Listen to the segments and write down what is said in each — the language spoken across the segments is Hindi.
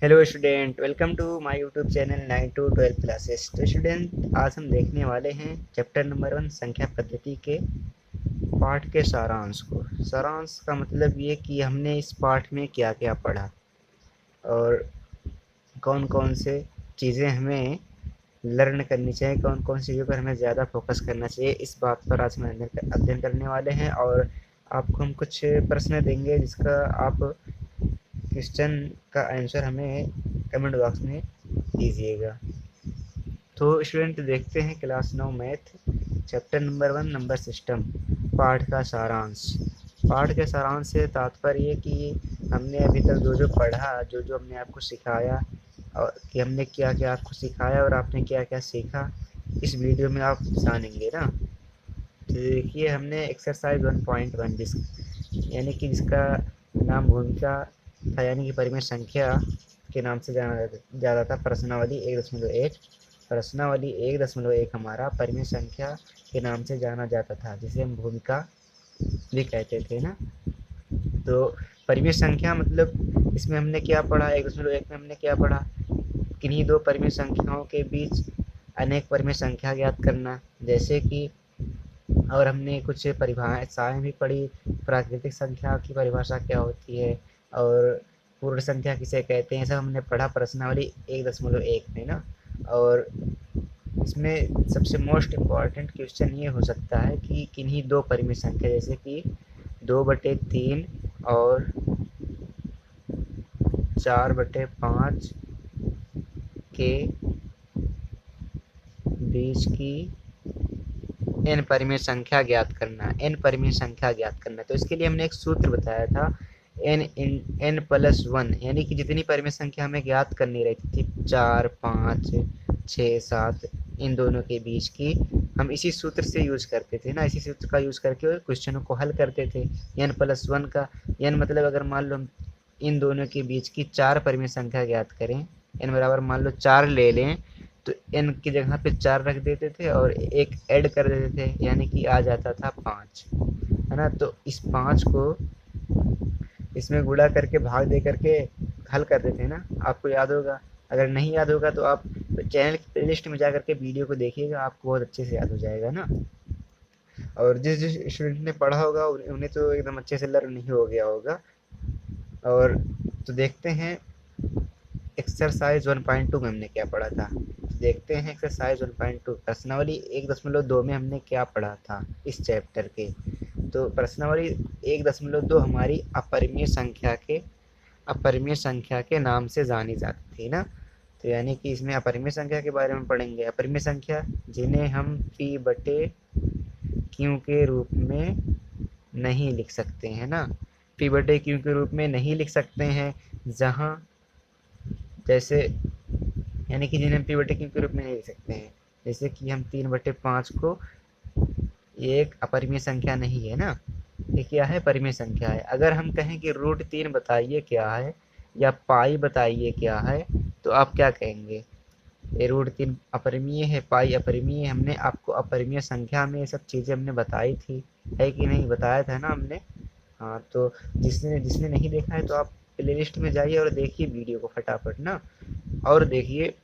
Hello student, welcome to my YouTube channel 9 to 12 classes. तो स्टूडेंट, आज हम देखने वाले हैं चैप्टर नंबर 1 संख्या पद्धति के पाठ के सारांश को। सारांश का मतलब ये कि हमने इस पाठ में क्या क्या पढ़ा और कौन कौन से चीज़ें हमें लर्न करनी चाहिए, कौन कौन सी चीज़ों पर हमें ज़्यादा फोकस करना चाहिए। इस बात पर आज हम अध्ययन करने वाले हैं और आपको हम कुछ प्रश्न देंगे जिसका आप क्वेश्चन का आंसर हमें कमेंट बॉक्स में दीजिएगा। तो स्टूडेंट, देखते हैं class 9 math chapter number 1 number system पाठ का सारांश। पाठ के सारांश से तात्पर्य कि हमने अभी तक जो जो पढ़ा, जो जो हमने आपको सिखाया और कि हमने क्या क्या आपको सिखाया और आपने क्या क्या सीखा, इस वीडियो में आप जानेंगे ना। तो देखिए, हमने एक्सरसाइज 1.1 यानी कि जिसका नाम भूमिका था, यानी कि परिमेय संख्या के नाम से जाना जाता था। प्रश्नावली 1.1, प्रश्नावली 1.1 हमारा परिमेय संख्या के नाम से जाना जाता था, जिसे हम भूमिका भी कहते थे ना। तो परिमेय संख्या मतलब इसमें हमने क्या पढ़ा, 1.1 में हमने क्या पढ़ा, किन्हीं दो परिमेय संख्याओं के बीच अनेक परिमेय संख्या ज्ञात करना। जैसे कि और हमने कुछ परिभाषाएं भी पढ़ी, प्राकृतिक संख्या की परिभाषा क्या होती है और पूर्ण संख्या किसे कहते हैं, सब हमने पढ़ा प्रश्नावली 1.1 में ना। और इसमें सबसे मोस्ट इम्पॉर्टेंट क्वेश्चन ये हो सकता है कि किन्हीं दो परिमेय संख्या, जैसे कि 2/3 और 4/5 के बीच की n परिमेय संख्या ज्ञात करना, n परिमेय संख्या ज्ञात करना। तो इसके लिए हमने एक सूत्र बताया था, n+1, यानी कि जितनी परिमेय संख्या हमें ज्ञात करनी रहती थी 4, 5, 6, 7, इन दोनों के बीच की, हम इसी सूत्र से यूज करते थे ना। इसी सूत्र का यूज करके क्वेश्चनों को हल करते थे। n+1 का n मतलब अगर मान लो हम इन दोनों के बीच की 4 परिमेय संख्या ज्ञात करें, n बराबर मान लो 4 ले लें, तो n की जगह पे 4 रख देते थे और एक ऐड कर देते थे, यानी कि आ जाता था 5, है ना। तो इस 5 को इसमें गुणा करके भाग दे करके हल कर देते हैं ना, आपको याद होगा। अगर नहीं याद होगा तो आप चैनल की प्लेलिस्ट में जा करके वीडियो को देखिएगा, आपको बहुत अच्छे से याद हो जाएगा ना। और जिस जिस स्टूडेंट ने पढ़ा होगा उन्हें तो एकदम अच्छे से लर्न नहीं हो गया होगा। और तो देखते हैं एक्सरसाइज 1.2 में हमने क्या पढ़ा था। देखते हैं एक्सरसाइज 1.2 प्रश्नावली 1.2 में हमने क्या पढ़ा था इस चैप्टर के। तो प्रश्नावली 1.2 हमारी अपरिमेय संख्या के नाम से जानी जाती थी ना। तो यानी कि इसमें अपरिमेय संख्या के बारे में पढ़ेंगे। अपरिमेय संख्या जिन्हें हम p/q के रूप में नहीं लिख सकते हैं ना, p/q के रूप में नहीं लिख सकते हैं, जहाँ जैसे यानी कि जिन्हें p/q के रूप में नहीं लिख सकते हैं, जैसे कि हम 3/5 को, ये एक अपरिमेय संख्या नहीं है ना, ये क्या है, परिमेय संख्या है। अगर हम कहें कि √3 बताइए क्या है या पाई बताइए क्या है, तो आप क्या कहेंगे। ये √3 अपरिमेय है, पाई अपरिमेय है। हमने आपको अपरिमेय संख्या में ये सब चीज़ें हमने बताई थी, है कि नहीं, बताया था ना हमने। हाँ, तो जिसने जिसने नहीं देखा है तो आप प्लेलिस्ट में जाइए और देखिए वीडियो को फटाफट ना। और देखिए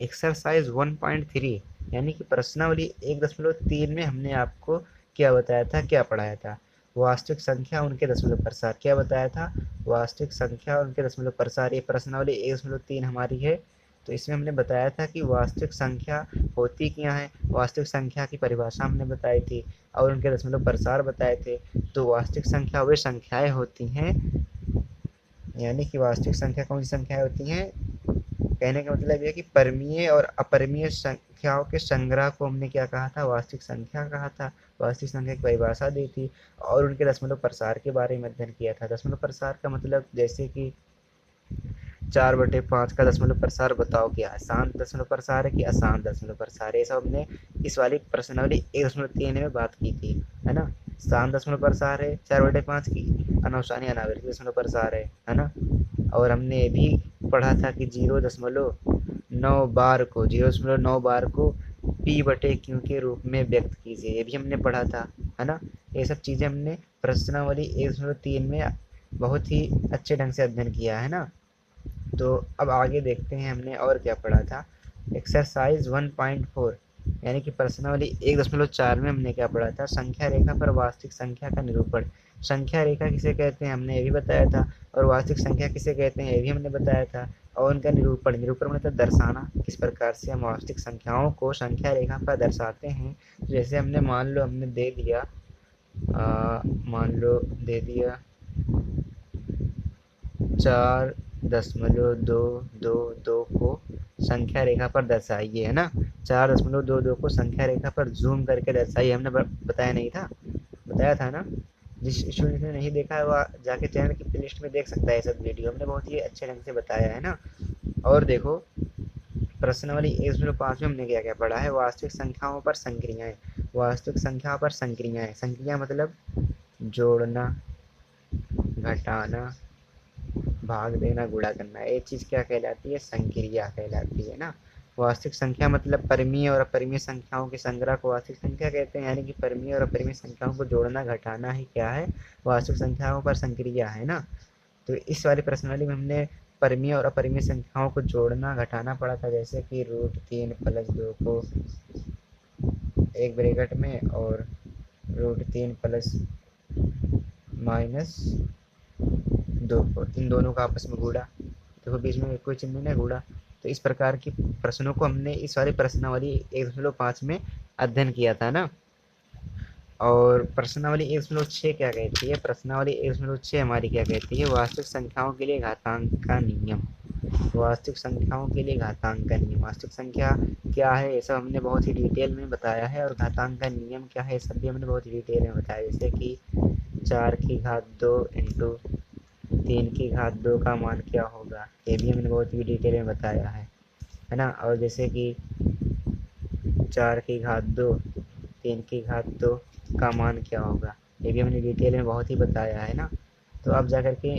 एक्सरसाइज 1.3 यानी कि प्रश्नावली 1.3 में हमने आपको क्या बताया था, क्या पढ़ाया था, वास्तविक संख्या उनके दशमलव प्रसार। क्या बताया था, वास्तविक संख्या उनके दशमलव प्रसार। ये प्रश्नावली 1.3 हमारी है। तो इसमें हमने बताया था कि वास्तविक संख्या होती क्या है, वास्तविक संख्या की परिभाषा हमने बताई थी और उनके दशमलव प्रसार बताए थे। तो वास्तविक संख्या वे संख्याएं होती हैं, यानी कि वास्तविक संख्या कौन सी संख्याएं होती हैं, कहने का मतलब यह कि परिमेय और अपरिमेय संख्याओं के संग्रह को हमने क्या कहा था, वास्तविक संख्या कहा था। वास्तविक संख्या की परिभाषा दी थी और उनके दशमलव प्रसार के बारे में अध्ययन किया था। दशमलव प्रसार का मतलब जैसे कि 4/5 का दशमलव प्रसार बताओ, क्या आसान दशमलव प्रसार है कि आसान दशमलव प्रसार है। ये सब हमने इस वाली प्रश्नावली 1.3 में बात की थी, है ना। आसान दशमलव प्रसार है 4/5 की, अनावसानी अनावृत दशमलव प्रसार है ना। और हमने ये भी पढ़ा था कि 0.9 बार को p/q के रूप में व्यक्त कीजिए, ये भी हमने पढ़ा था, है ना। ये सब चीज़ें हमने प्रश्नावली 1.3 में बहुत ही अच्छे ढंग से अध्ययन किया है ना। तो अब आगे देखते हैं हमने और क्या पढ़ा था। एक्सरसाइज 1.4 यानी कि प्रश्नावली 1.4 में हमने क्या पढ़ा था, संख्या रेखा पर वास्तविक संख्या का निरूपण। संख्या रेखा किसे कहते हैं हमने ये भी बताया था, और वास्तविक संख्या किसे कहते हैं ये भी हमने बताया था। और उनका निरूपण, निरूपण मतलब दर्शाना, किस प्रकार से हम वास्तविक संख्याओं को संख्या रेखा पर दर्शाते हैं। जैसे हमने मान लो हमने दे दिया मान लो दे दिया 4.222 को संख्या रेखा पर दर्शाइए, है ना। 4.22 को संख्या रेखा पर जूम करके दर्शाइए, हमने बताया नहीं था, बताया था ना। जिस स्टूडेंट ने नहीं देखा है वह जाके चैनल की प्लेलिस्ट में देख सकता है सब वीडियो, हमने बहुत ही अच्छे ढंग से बताया है ना। और देखो प्रश्नावली 1.5 में हमने क्या क्या पढ़ा है, वास्तविक संख्याओं पर संक्रियाएं। वास्तविक संख्या पर संक्रियाएं, संक्रिया मतलब जोड़ना, घटाना, भाग देना, गुणा करना, ये चीज़ क्या कहलाती है, संक्रिया कहलाती है ना। वास्तविक संख्या मतलब परिमेय और अपरिमेय संख्याओं के संग्रह को वास्तविक संख्या कहते हैं, यानी कि परिमेय और अपरिमेय संख्याओं को जोड़ना घटाना ही क्या है, वास्तविक संख्याओं पर संक्रिया है ना। तो इस वाली प्रश्नावली में हमने परिमेय और अपरिमेय संख्याओं को जोड़ना घटाना पड़ा था, जैसे कि √3 + 2 को एक ब्रैकेट में और √3 + -2 को, इन दोनों का आपस में गुणा, देखो बीच में कोई चिन्ह नहीं गुणा। तो इस प्रकार की प्रश्नों को हमने इस वाली प्रश्नावली 1.5 में अध्ययन किया था ना। और प्रश्नावली 1.6 क्या कहती है, प्रश्नावली 1.6 हमारी क्या कहती है, वास्तविक संख्याओं के लिए घातांक का नियम। वास्तविक संख्याओं के लिए घातांक का नियम, वास्तविक संख्या क्या है ये सब हमने बहुत ही डिटेल में बताया है, और घातांक का नियम क्या है सब भी हमने बहुत ही डिटेल में बताया। जैसे कि 4⁴ इंटू 3⁴ का मान क्या होगा, ये भी हमने बहुत ही डिटेल में बताया है ना। और जैसे कि 4⁴ 3⁴ का मान क्या होगा, ये भी हमने डिटेल में बहुत ही बताया है ना। तो आप जाकर के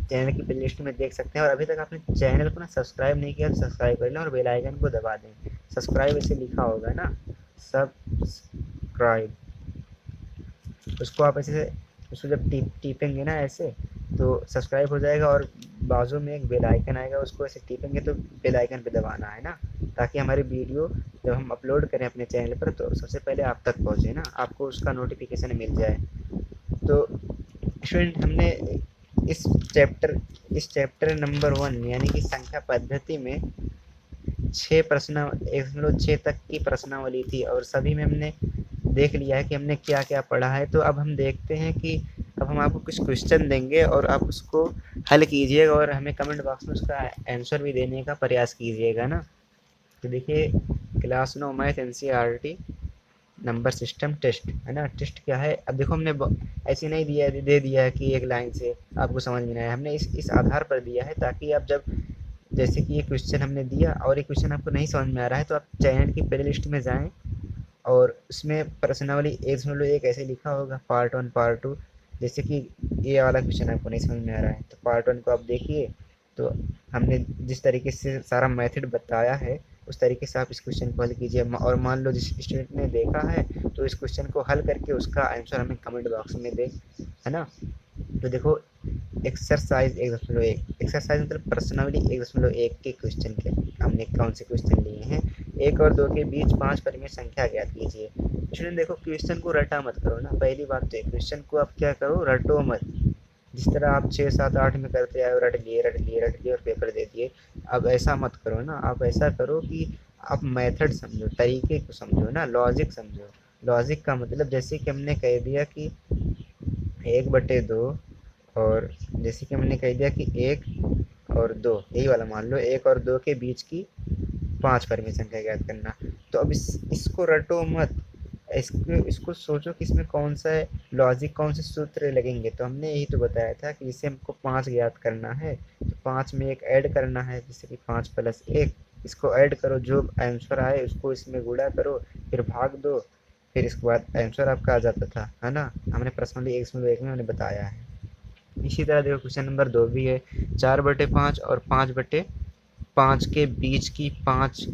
चैनल की प्लेलिस्ट में देख सकते हैं, और अभी तक आपने चैनल को ना सब्सक्राइब नहीं किया तो सब्सक्राइब कर लें और बेल आइकन को दबा दें। सब्सक्राइब ऐसे लिखा होगा ना, सब्सक्राइब, उसको आप ऐसे उसको जब टीपेंगे ना ऐसे तो सब्सक्राइब हो जाएगा, और बाजू में एक बेल आइकन आएगा, उसको ऐसे टीपेंगे तो बेल आइकन पे दबाना है ना, ताकि हमारी वीडियो जब हम अपलोड करें अपने चैनल पर तो सबसे पहले आप तक पहुँचे ना, आपको उसका नोटिफिकेशन मिल जाए। तो स्टूडेंट हमने इस चैप्टर नंबर 1 यानी कि संख्या पद्धति में 6 प्रश्न 1.6 तक की प्रश्नावली थी, और सभी में हमने देख लिया है कि हमने क्या क्या पढ़ा है। तो अब हम देखते हैं कि अब हम आपको कुछ क्वेश्चन देंगे और आप उसको हल कीजिएगा, और हमें कमेंट बॉक्स में उसका आंसर भी देने का प्रयास कीजिएगा ना। तो देखिए class 9 math NCERT number system test, है ना। टेस्ट क्या है, अब देखो हमने ऐसे नहीं दे दिया है कि एक लाइन से आपको समझ में आया, हमने इस आधार पर दिया है ताकि आप जब जैसे कि ये क्वेश्चन हमने दिया और ये क्वेश्चन आपको नहीं समझ में आ रहा है तो आप चैनल की प्ले लिस्ट में जाएँ, और उसमें प्रश्नावली 1.1 ऐसे लिखा होगा पार्ट 1 पार्ट 2। जैसे कि ये वाला क्वेश्चन आपको नहीं समझ में आ रहा है तो पार्ट 1 को आप देखिए, तो हमने जिस तरीके से सारा मेथड बताया है उस तरीके से आप इस क्वेश्चन को हल कीजिए। और मान लो जिस स्टूडेंट ने देखा है तो इस क्वेश्चन को हल करके उसका आंसर हमें कमेंट बॉक्स में दे, है ना। तो देखो एक्सरसाइज 1.1, एक्सरसाइज मतलब प्रश्नावली 1.1 के क्वेश्चन के हमने कौन से क्वेश्चन लिए हैं, 1 और 2 के बीच 5 परिमेय संख्या ज्ञात कीजिए। स्टूडेंट देखो क्वेश्चन को रटा मत करो ना, पहली बात तो क्वेश्चन को आप क्या करो, रटो मत। जिस तरह आप 6, 7, 8 में करते आए रट लिए और पेपर दे दिए, अब ऐसा मत करो ना। आप ऐसा करो कि आप मेथड समझो, तरीके को समझो ना, लॉजिक समझो। लॉजिक का मतलब जैसे कि हमने कह दिया कि 1/2, और जैसे कि हमने कह दिया कि 1 और 2, यही वाला मान लो 1 और 2 के बीच की 5 परिमेय संख्या ज्ञात करना। तो अब इसको रटो मत, इसको सोचो कि इसमें कौन सा लॉजिक, कौन से सूत्र लगेंगे। तो हमने यही तो बताया था कि इसे हमको 5 ज्ञात करना है तो 5 में एक ऐड करना है, जैसे कि 5 + 1, इसको ऐड करो, जो आंसर आए उसको इसमें गुणा करो, फिर भाग दो, फिर इसके बाद आंसर आपका आ जाता था, है ना। हमने प्रश्नावली 1.1 में हमने बताया है। इसी तरह देखो क्वेश्चन नंबर 2 भी है, 4/5 और 5/5 के बीच की 5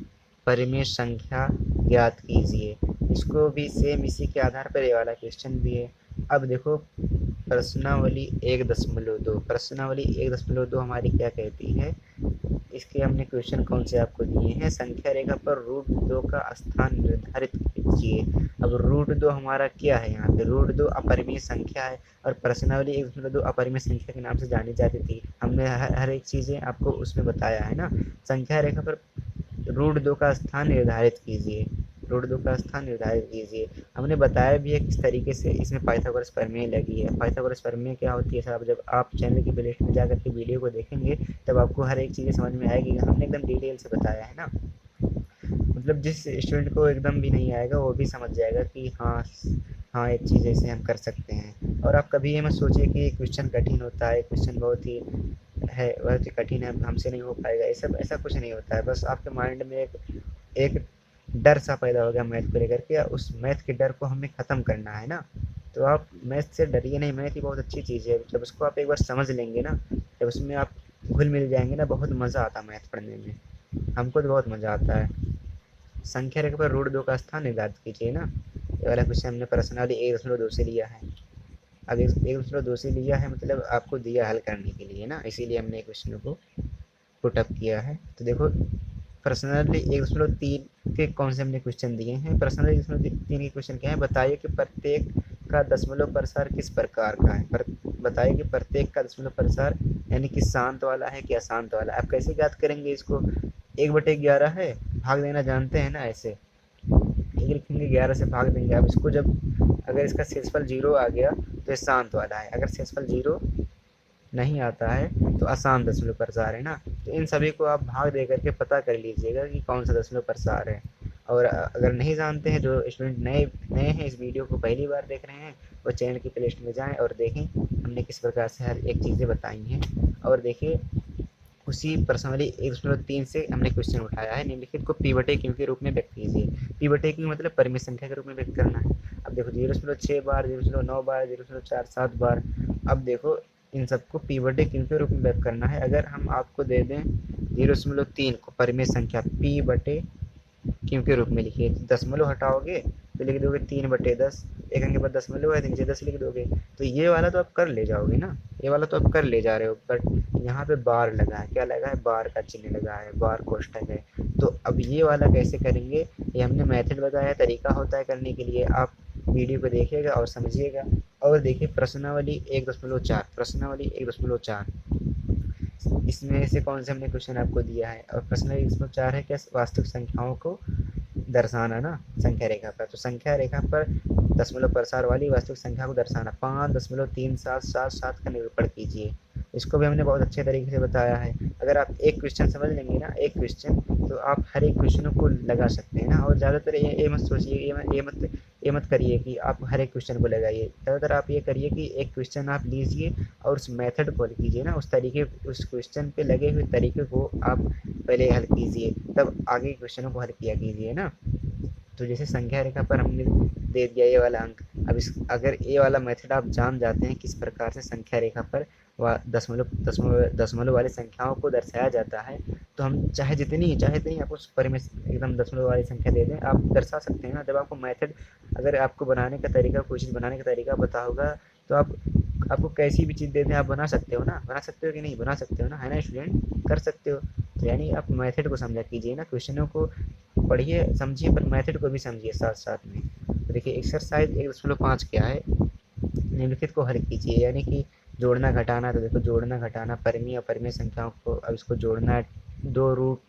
परिमेय संख्या ज्ञात कीजिए। इसको भी सेम इसी के आधार पर ये वाला क्वेश्चन भी है। अब देखो प्रश्नावली 1.2। प्रश्नावली 1.2 हमारी क्या कहती है, इसके हमने क्वेश्चन कौन से आपको दिए हैं। संख्या रेखा पर रूट 2 का स्थान निर्धारित कीजिए। अब रूट 2 हमारा क्या है, यहाँ पे रूट 2 अपरिमेय संख्या है और प्रश्नावली 1.2 अपरिमेय संख्या के नाम से जानी जाती थी। हमने हर एक चीज़ें आपको उसमें बताया है ना। संख्या रेखा पर रूट 2 का स्थान निर्धारित कीजिए, रूट 2 का स्थान निर्धारित कीजिए। हमने बताया भी है किस तरीके से इसमें पाइथागोरस प्रमेय लगी है। पाइथागोरस प्रमेय क्या होती है साहब, जब आप चैनल की प्लेलिस्ट में जाकर के वीडियो को देखेंगे तब आपको हर एक चीज़ें समझ में आएगी। हमने एकदम डिटेल से बताया है ना, मतलब जिस स्टूडेंट को एकदम भी नहीं आएगा वो भी समझ जाएगा कि हाँ हाँ एक चीज़ ऐसे हम कर सकते हैं। और आप कभी ये मत सोचिए कि क्वेश्चन कठिन होता है, क्वेश्चन बहुत ही कठिन है, हमसे नहीं हो पाएगा, ऐसा कुछ नहीं होता है। बस आपके माइंड में एक डर सा पैदा हो गया मैथ को लेकर के, उस मैथ के डर को हमें ख़त्म करना है ना। तो आप मैथ से डरिए नहीं, मैथ ही बहुत अच्छी चीज़ है। जब उसको आप एक बार समझ लेंगे ना, जब उसमें आप घुल मिल जाएंगे ना, बहुत मज़ा आता है मैथ पढ़ने में, हमको तो बहुत मज़ा आता है। संख्या रेखा पर रूट 2 का स्थान निर्धारित कीजिए ना, ये वाला क्वेश्चन हमने पर्सनली 1.2 से लिया है। अब 1.2 से लिया है मतलब आपको दिया हल करने के लिए ना, इसीलिए हमने क्वेश्चन को पुट अप किया है। तो देखो पर्सनली 1.3 के कौन से हमने क्वेश्चन दिए हैं। पर्सनली 1.3 के क्वेश्चन क्या है, बताइए कि प्रत्येक का दशमलव प्रसार किस प्रकार का है। बताइए कि प्रत्येक का दशमलव प्रसार यानी कि शांत वाला है कि अशांत वाला। आप कैसे याद करेंगे इसको, 1/11 है, भाग देना जानते हैं ना, ऐसे एक लिखेंगे 11 से भाग देंगे। अब इसको जब अगर इसका शेषफल 0 आ गया तो ये शांत वाला है, अगर शेषफल 0 नहीं आता है तो आसान दशमलव प्रसार है ना। तो इन सभी को आप भाग दे करके पता कर लीजिएगा कि कौन सा दशमलव प्रसार है। और अगर नहीं जानते हैं, जो स्टूडेंट नए नए हैं, इस वीडियो को पहली बार देख रहे हैं, वो चैनल की प्लेलिस्ट में जाएं और देखें हमने किस प्रकार से हर एक चीज़ें बताई हैं। और देखिए उसी पर्सनली 1.3 से हमने क्वेश्चन उठाया है, निम्नलिखित को पी/क्यू क्यू के रूप में व्यक्त कीजिए। पी/क्यू क्यू मतलब परिमेय संख्या के रूप में व्यक्त करना है। अब देखो 0.6 बार, 0.9 बार, 0.47 बार। अब देखो इन सबको पी/क्यू क्यू के रूप में व्यक्त करना है। अगर हम आपको दे दें 0.3 को परिमेय संख्या पी/क्यू के रूप में लिखिए, दशमलव हटाओगे तो लिख दोगे 3/10, एक अंक के बाद दशमलव है तो नीचे 10 लिख दोगे। तो ये वाला तो आप कर ले जाओगे ना, ये वाला तो आप कर ले जा रहे हो, बट यहाँ पे बार लगा है, क्या लगा है, बार का चिन्ह लगा है, बार कोष्ठक है। तो अब ये वाला कैसे करेंगे, ये हमने मेथड बताया, तरीका होता है करने के लिए। आप वीडियो को देखिएगा और समझिएगा। और देखिए प्रश्नावली 1.4, प्रश्नावली 1.4 इसमें से कौन से हमने क्वेश्चन आपको दिया है। और प्रश्नावली 1.4 है क्या, वास्तविक संख्याओं को दर्शाना ना संख्या रेखा पर। तो संख्या रेखा पर दशमलव प्रसार वाली वास्तविक संख्या को दर्शाना 5.3777 का निरूपण कीजिए। इसको भी हमने बहुत अच्छे तरीके से बताया है। अगर आप एक क्वेश्चन समझ लेंगे ना, एक क्वेश्चन, तो आप हर एक क्वेश्चनों को लगा सकते हैं ना। और ज़्यादातर ये मत सोचिए, ये मत करिए कि आप हर एक क्वेश्चन को लगाइए। ज़्यादातर आप ये करिए कि एक क्वेश्चन आप लीजिए और उस मेथड को कीजिए ना, उस क्वेश्चन पे लगे हुए तरीके को आप पहले हल कीजिए, तब आगे क्वेश्चनों को हल किया कीजिए ना। तो जैसे संख्या रेखा पर हमने दे दिया ये वाला अंक। अब अगर ये वाला मेथड आप जान जाते हैं किस प्रकार से संख्या रेखा पर दशमलव वाली संख्याओं को दर्शाया जाता है, तो हम चाहे जितनी आप उस परिमेय एकदम दशमलव वाली संख्या दे दें, आप दर्शा सकते हैं ना। जब आपको मेथड, अगर आपको बनाने का तरीका, कोई चीज़ बनाने का तरीका पता होगा तो आपको कैसी भी चीज़ दे दें आप बना सकते हो ना, बना सकते हो कि नहीं, बना सकते हो ना, है ना स्टूडेंट, कर सकते हो। तो यानी आप मेथड को समझा कीजिए ना, क्वेश्चनों को पढ़िए समझिए पर मेथड को भी समझिए साथ साथ में। तो देखिए एक्सरसाइज 1.5 क्या है, निम्नलिखित को हल कीजिए, यानी कि जोड़ना घटाना। तो देखो जोड़ना घटाना परिमेय अपरिमेय संख्याओं को, अब इसको जोड़ना है, रूट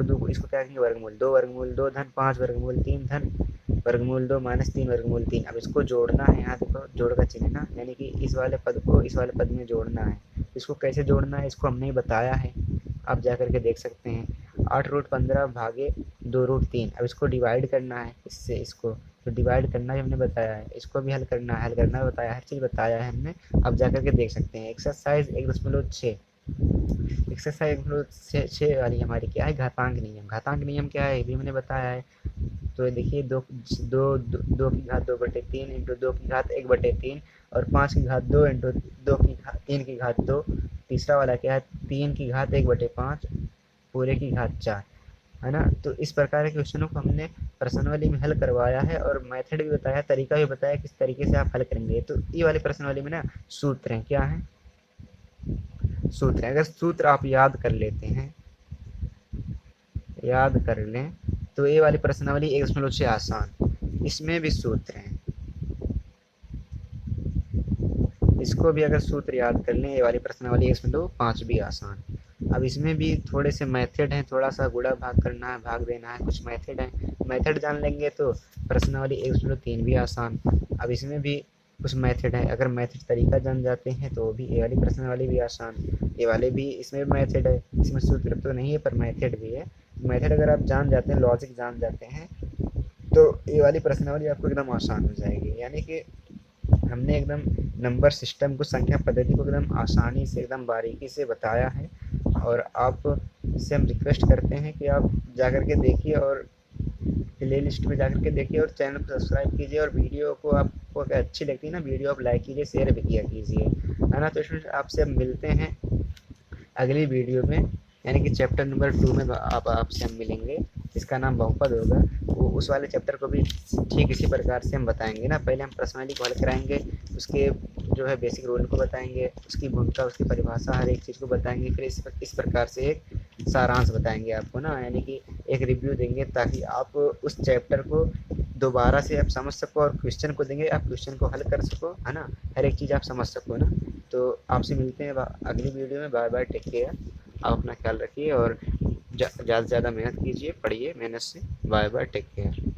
दो इसको क्या कहेंगे, वर्गमूल, 2 वर्गमूल 2 धन 5 वर्गमूल 3 धन वर्गमूल 2 माइनस 3 वर्गमूल 3। अब इसको जोड़ना है, यहाँ देखो जोड़ का चिन्ह ना, यानी कि इस वाले पद को इस वाले पद में जोड़ना है। इसको कैसे जोड़ना है इसको हमने बताया है, आप जा करके देख सकते हैं। 8√15 भागे 2√3। अब इसको डिवाइड करना है इससे, इसको तो डिवाइड करना भी हमने बताया है, इसको भी हल करना है, हल करना बताया, हर चीज़ बताया है हमने। अब जा करके देख सकते हैं। एक्सरसाइज 1.6, एक्सरसाइज 1.6 वाली हमारी क्या है, घातांक नियम। घातांक नियम क्या है ये भी हमने बताया है। तो देखिए दो की घात 2/3 इंटू 2 की घात 1/3 और 5 की घात 2 इंटू 3 की घात 2। तीसरा वाला क्या है, 3 की घात 1/5 पूरे की घात 4, है ना। तो इस प्रकार के क्वेश्चनों को हमने प्रश्नावली में हल करवाया है और मेथड भी बताया, तरीका भी बताया किस तरीके से आप हल करेंगे। तो ये वाली प्रश्नावली में ना सूत्र हैं, क्या है, सूत्र है। अगर सूत्र आप याद कर लेते हैं, याद कर लें, तो ये वाली प्रश्नावली 1.6 आसान, इसमें भी सूत्र हैं, इसको भी अगर सूत्र याद कर लें, ये वाली प्रश्नावली 1.5 भी आसान। अब इसमें भी थोड़े से मेथड हैं, थोड़ा सा गुणा भाग करना है, भाग देना है, कुछ मेथड हैं, मेथड जान लेंगे तो प्रश्नावली 1.3 भी आसान। अब इसमें भी कुछ मेथड है, अगर मेथड तरीका जान जाते हैं तो भी ये वाली प्रश्नावली भी आसान। ये वाले भी, इसमें भी मेथड है, इसमें सूत्र तो नहीं है पर मेथड भी है। मेथड अगर आप जान जाते हैं, लॉजिक जान जाते हैं, तो ये वाली प्रश्नावली आपको एकदम आसान हो जाएगी। यानी कि हमने एकदम नंबर सिस्टम को, संख्या पद्धति को एकदम आसानी से, एकदम बारीकी से बताया है। और आप से हम रिक्वेस्ट करते हैं कि आप जाकर के देखिए और प्ले लिस्ट में जाकर के देखिए और चैनल को सब्सक्राइब कीजिए। और वीडियो को आपको अगर अच्छी लगती है ना वीडियो, आप लाइक कीजिए, शेयर भी किया कीजिए, है ना। तो इसमें आपसे अब मिलते हैं अगली वीडियो में, यानी कि चैप्टर नंबर 2 में आपसे हम मिलेंगे, जिसका नाम बहुपद होगा। वो उस वाले चैप्टर को भी ठीक इसी प्रकार से हम बताएंगे ना। पहले हम प्रश्नावली को हल कराएंगे, उसके जो है बेसिक रूल को बताएंगे, उसकी भूमिका, उसकी परिभाषा, हर एक चीज़ को बताएंगे। फिर इस प्रकार से एक सारांश बताएंगे आपको ना, यानी कि एक रिव्यू देंगे, ताकि आप उस चैप्टर को दोबारा से आप समझ सको, और क्वेश्चन को देंगे, आप क्वेश्चन को हल कर सको, है ना, हर एक चीज़ आप समझ सको ना। तो आपसे मिलते हैं अगली वीडियो में। बाय बाय, टेक केयर, आप अपना ख्याल रखिए और ज़्यादा से ज़्यादा मेहनत कीजिए, पढ़िए मेहनत से। Bye bye, take care.